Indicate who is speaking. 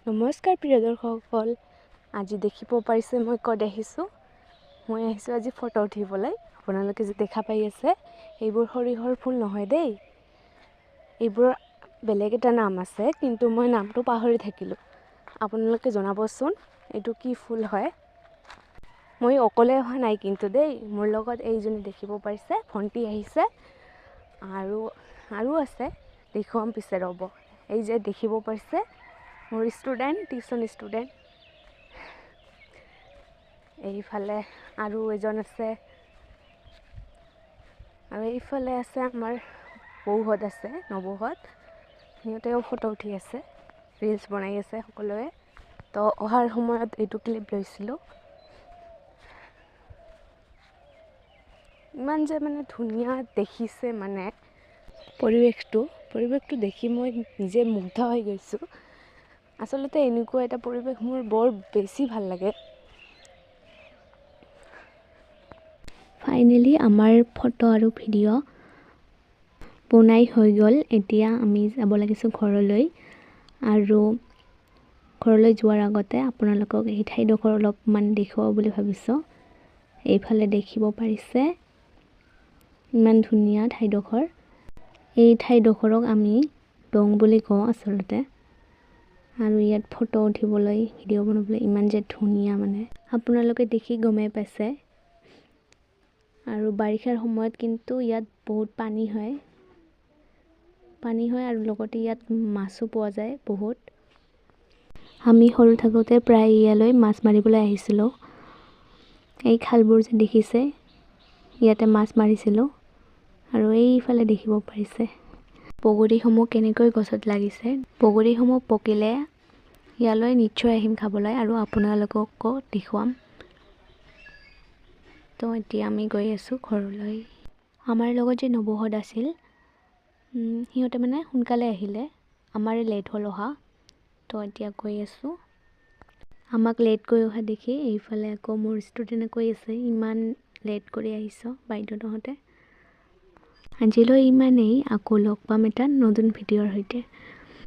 Speaker 1: নমস্কাৰ প্ৰিয় দৰ্শকসকল, আজি দেখিব পাৰিছে মই ক'ত আহিছোঁ। মই আহিছোঁ আজি ফটো উঠিবলৈ। আপোনালোকে যে দেখা পাই আছে এইবোৰ সৰিয়হৰ ফুল নহয় দেই, এইবোৰ বেলেগ এটা নাম আছে, কিন্তু মই নামটো পাহৰি থাকিলোঁ। আপোনালোকে জনাবচোন এইটো কি ফুল হয়। মই অকলে অহা নাই কিন্তু দেই, মোৰ লগত এইজনী দেখিব পাৰিছে ভণ্টি আহিছে আৰু আছে, দেখুৱাম পিছে ৰ'ব। এই যে দেখিব পাৰিছে মোৰ টিউশ্যন ষ্টুডেণ্ট। এইফালে আৰু এজন আছে, আৰু এইফালে আছে আমাৰ বৌহঁত আছে, নবৌহঁত। সিহঁতেও ফটো উঠি আছে, ৰিলচ বনাই আছে সকলোৱে। তো অহাৰ সময়ত এইটো ক্লিপ লৈছিলোঁ। ইমান যে ধুনীয়া দেখিছে পৰিৱেশটো দেখি মই নিজে মুগ্ধ হৈ গৈছোঁ। আচলতে এনেকুৱা এটা পৰিৱেশ মোৰ বৰ বেছি ভাল লাগে। ফাইনেলি আমাৰ ফটো আৰু ভিডিঅ' বনাই হৈ গ'ল। এতিয়া আমি যাব লাগিছোঁ ঘৰলৈ, আৰু ঘৰলৈ যোৱাৰ আগতে আপোনালোকক এই ঠাইডোখৰ অলপমান দেখুৱাওঁ বুলি ভাবিছোঁ। এইফালে দেখিব পাৰিছে ইমান ধুনীয়া ঠাইডোখৰ। এই ঠাইডোখৰক আমি দং বুলি কওঁ আচলতে, আৰু ইয়াত ফটো উঠিবলৈ, ভিডিঅ' বনাবলৈ ইমান যে ধুনীয়া আপোনালোকে দেখি গমেই পাইছে। আৰু বাৰিষাৰ সময়ত কিন্তু ইয়াত বহুত পানী হয় আৰু লগতে ইয়াত মাছো পোৱা যায় বহুত। আমি সৰু থাকোঁতে প্ৰায় ইয়ালৈ মাছ মাৰিবলৈ আহিছিলোঁ। এই খালবোৰ যে দেখিছে, ইয়াতে মাছ মাৰিছিলোঁ। আৰু এইফালে দেখিব পাৰিছে বগৰীসমূহ কেনেকৈ গছত লাগিছে। বগৰীসমূহ পকিলে ইয়ালৈ নিশ্চয় আহিম খাবলৈ, আৰু আপোনালোককো দেখুৱাম। তো এতিয়া আমি গৈ আছোঁ ঘৰলৈ। আমাৰ লগত যে নবৌহঁত আছিল, সিহঁতে সোনকালে আহিলে, আমাৰে লেট হ'ল অহা। তো এতিয়া গৈ আছোঁ। আমাক লেট কৰি অহা দেখি এইফালে আকৌ মোৰ ষ্টুডেণ্টে কৈ আছে, ইমান লেট কৰি আহিছ বাইদেউ তহঁতে। আজিলৈ ইমানেই, আকৌ লগ পাম এটা নতুন ভিডিঅ'ৰ সৈতে।